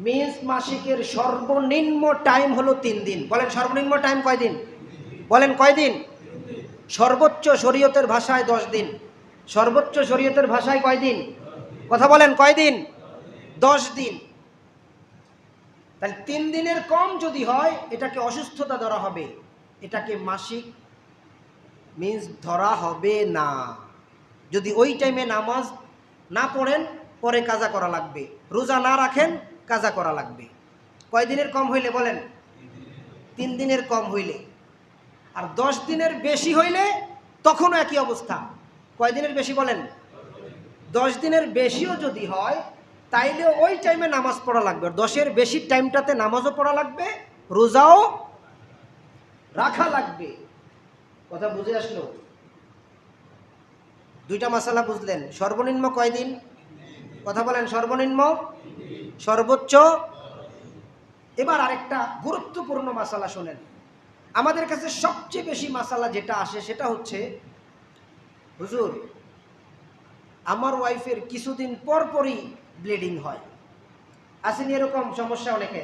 Men's মাসিকের সর্বনিম্ন time হলো 3 দিন। বলেন সর্বনিম্ন টাইম কয়দিন? বলেন কয়দিন? সর্বোচ্চ শরীয়তের ভাষায় 10 দিন। সর্বোচ্চ শরীয়তের ভাষায় কয়দিন? কথা বলেন কয়দিন? 10 দিন। তাহলে 3 দিনের কম যদি হয় এটাকে অসুস্থতা ধরা হবে, এটাকে মাসিক মিন্স ধরা হবে না। যদি ওই টাইমে নামাজ না পড়েন পরে কাজা করা লাগবে, রোজা না রাখেন কাজা করা লাগবে। কয় দিনের কম হইলে? বলেন 3 দিনের কম হইলে। আর 10 দিনের বেশি হইলে তখনও একই অবস্থা। কয় দিনের বেশি? বলেন 10 দিনের বেশিও যদি হয় তাইলে ওই টাইমে নামাজ পড়া লাগবে। 10-এর বেশি টাইমটাতে নামাজও পড়া লাগবে, রোজাও রাখা লাগবে। কথা বুঝে আসলো? দুইটা মাসালা বুঝলেন। সর্বনিম্ন কয়দিন? কথা বলেন সর্বনিম্ন, সর্বোচ্চ। এবার আরেকটা গুরুত্বপূর্ণ মাসালা শোনেন। আমাদের কাছে সবচেয়ে বেশি মাসালা যেটা আসে সেটা হচ্ছে, হুজুর আমার ওয়াইফের কিছুদিন পর পরই ব্লিডিং হয়। আসেনি এরকম সমস্যা? অনেকে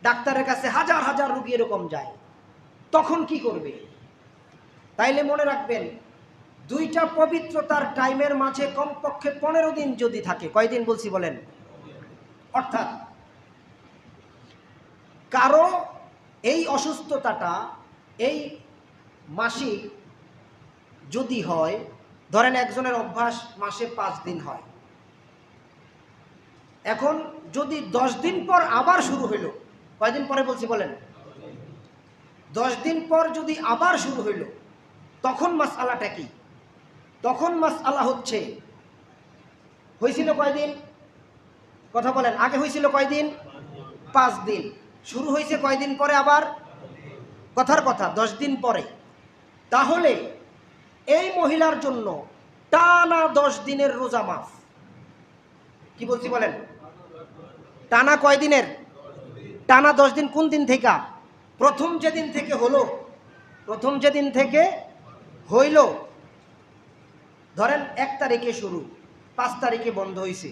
ডাক্তারের কাছে হাজার হাজার রোগী এরকম যায়, তখন কি করবে? তাইলে মনে রাখবেন, দুইটা পবিত্রতার টাইমের মাঝে কমপক্ষে 15 দিন যদি থাকে। কয়দিন বলছি বলেন? অর্থাৎ কারো এই অসুস্থতাটা এই মাসিক যদি হয়, ধরেন একজনের অভ্যাস মাসে 5 দিন হয়, এখন যদি 10 দিন পর আবার শুরু হইল, কয়দিন পরে বলছি বলেন? 10 দিন পর যদি আবার শুরু হইল, তখন মাসআলাটা কি? তখন মাসআলা হচ্ছে, হয়েছিল কয়দিন? কথা বলেন, আগে হয়েছিল কয়দিন? 5 দিন। শুরু হয়েছে কয়দিন পরে আবার? কথার কথা 10 দিন পরে। তাহলে এই মহিলার জন্য টানা 10 দিনের রোজা মাফ। কি বলছি বলেন? টানা কয় দিনের? টানা 10 দিন। কোন দিন থেকে? প্রথম যেদিন থেকে হলো, প্রথম যেদিন থেকে হইল, ধরেন 1 তারিখে শুরু, 5 তারিখে বন্ধ হয়েছে,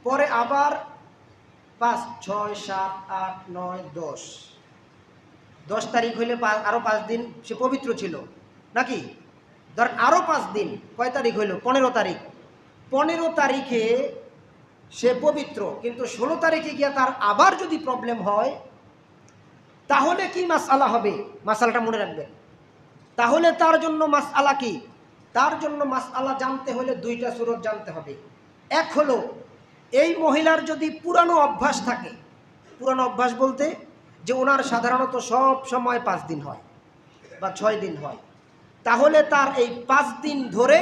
পরে আবার 5, 6, 7, 8, 9, 10, 10 তারিখ হইলে আরো 5 দিন সে পবিত্র ছিল নাকি? ধরেন আরো 5 দিন, কয় তারিখ হইল? 15 তারিখ। 15 তারিখে সে পবিত্র, কিন্তু 16 তারিখে গিয়া তার আবার যদি প্রবলেম হয়, তাহলে কি মাসআলা হবে? মাসআলাটা মনে রাখবেন। তাহলে তার জন্য মাসআলা কি? তার জন্য মাসআলা জানতে হলে 2টা সুরত জানতে হবে। এক হলো, এই মহিলার যদি পুরানো অভ্যাস থাকে, পুরানো অভ্যাস বলতে যে ওনার সাধারণত সব সময় 5 দিন হয় বা 6 দিন হয়, তাহলে তার এই 5 দিন ধরে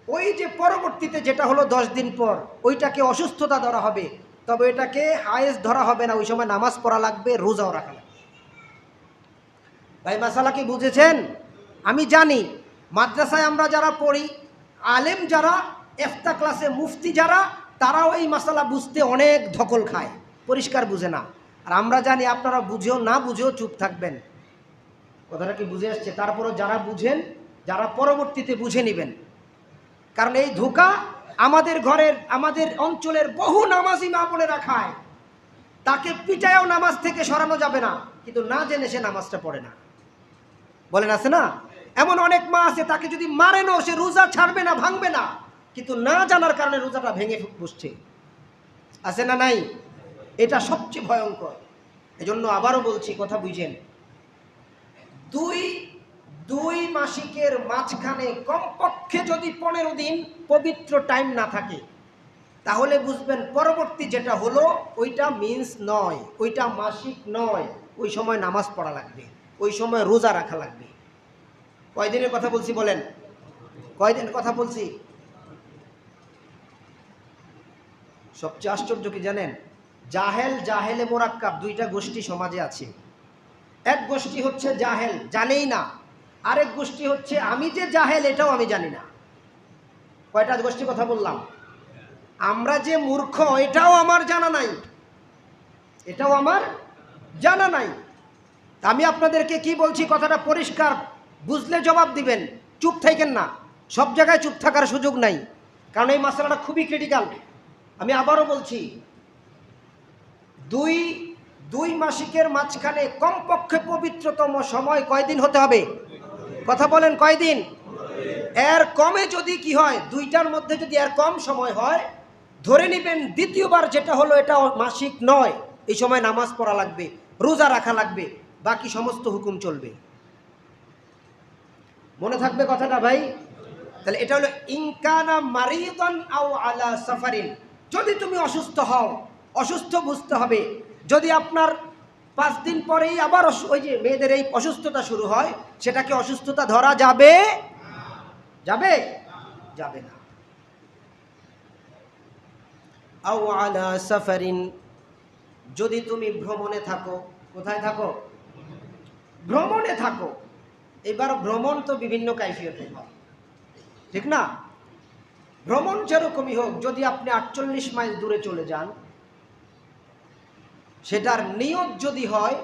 ওই যে পরবর্তীতে যেটা হলো 10 দিন পর, ওইটাকে অসুস্থতা ধরা হবে। তবে এটাকে হায়েস ধরা হবে না, ওই সময় নামাজ পড়া লাগবে, রোজাও রাখা লাগবে। ভাই মাসালা কি বুঝেছেন? আমি জানি মাদ্রাসায় আমরা যারা পড়ি, আলেম যারা, ইফতা ক্লাসে মুফতি যারা, তারাও এই মাসালা বুঝতে অনেক ধকল খায়, পরিষ্কার বুঝে না। আর আমরা জানি আপনারা বুঝেও না বুঝেও চুপ থাকবেন। কথাটা কি বুঝে আসছে? তারপরও যারা বুঝেন, যারা পরবর্তীতে বুঝে নেবেন। কারণ এই ধোঁকা আমাদের ঘরের, আমাদের অঞ্চলের বহু নামাজি মা বোনেরা খায়। তাকে পিটায়ও নামাজ থেকে সরানো যাবে না, কিন্তু না জেনে সে নামাজটা পড়ে না। বলেন আছে না? এমন অনেক মা আছে, তাকে যদি মারেনও সে রোজা ছাড়বে না, ভাঙবে না, কিন্তু না জানার কারণে রোজাটা ভেঙে বসছে। আছে না নাই? এটা সবচেয়ে ভয়ঙ্কর। এজন্য আবারও বলছি, কথা বুঝেন, দুই মাসিকের মাঝখানে কমপক্ষে যদি 15 দিন পবিত্র টাইম না থাকে, তাহলে বুঝবেন পরবর্তী যেটা হলো ওইটা মিন্স নয়, ওইটা মাসিক নয়। ওই সময় নামাজ পড়া লাগবে, ওই সময় রোজা রাখা লাগবে। কয়দিনের কথা বলছি বলেন? কয়দিনের কথা বলছি? সবচেয়ে আশ্চর্য কি জানেন? জাহেল, জাহেলে মোরাক্কাব, 2টা গোষ্ঠী সমাজে আছে। এক গোষ্ঠী হচ্ছে জাহেল, জানেই না। আরেক গোষ্ঠী হচ্ছে আমি যে জাহেল এটাও আমি জানি না। কয়টা গোষ্ঠী কথা বললাম? আমরা যে মূর্খ এটাও আমার জানা নাই, এটাও আমার জানা নাই। আমি আপনাদেরকে কি বলছি, কথাটা পরিষ্কার বুঝলে জবাব দিবেন, চুপ থাকেন না। সব জায়গায় চুপ থাকার সুযোগ নাই, কারণ এই মাসলাটা খুবই ক্রিটিক্যাল। আমি আবারও বলছি, দুই মাসিকের মাঝখানে কমপক্ষে পবিত্রতম সময় কয়দিন হতে হবে? কথা বলেন, কয়দিন? এর কমে যদি কি হয়, দুইটার মধ্যে যদি এর কম সময় হয়, ধরে নেবেন দ্বিতীয়বার যেটা হলো এটা মাসিক নয়, এই সময় নামাজ পড়া লাগবে, রোজা রাখা লাগবে, বাকি সমস্ত হুকুম চলবে। মনে থাকবে কথাটা ভাই? তাহলে এটা হলো ইনকানা মারিদান আও আলা সাফারিন। যদি তুমি অসুস্থ হও, অসুস্থ বুঝতে হবে। যদি আপনার 5 দিন পরেই আবার ওই যে মেয়েদের এই অসুস্থতা শুরু হয়, সেটাকে অসুস্থতা ধরা যাবে? যাবে? যাবে না। আও আলা সাফারিন, যদি তুমি ভ্রমণে থাকো। কোথায় থাকো? ভ্রমণে থাকো। এবার ভ্রমণ তো বিভিন্ন কাইফিয়তে হয়, ঠিক না? ভ্রমণ যেরকমই হোক, যদি আপনি 48 মাইল দূরে চলে যান, সেটার নিয়ত যদি হয়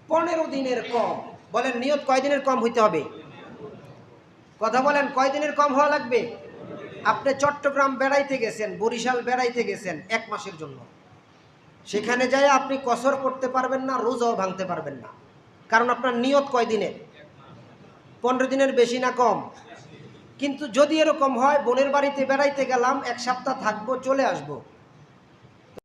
15 দিনের কম, বলেন নিয়ত কয় দিনের কম হইতে হবে? কথা বলেন, কয় দিনের কম হওয়া লাগবে? আপনি চট্টগ্রাম বেড়াইতে গেছেন, বরিশাল বেড়াইতে গেছেন 1 মাসের জন্য, সেখানে যায় আপনি কসর করতে পারবেন না, রোজাও ভাঙতে পারবেন না, কারণ আপনার নিয়ত কয় দিনের? 15 দিনের, বেশি না কম? কিন্তু যদি এরকম হয় বোনের বাড়িতে বেড়াইতে গেলাম, 1 সপ্তাহ থাকবো, চলে আসবো,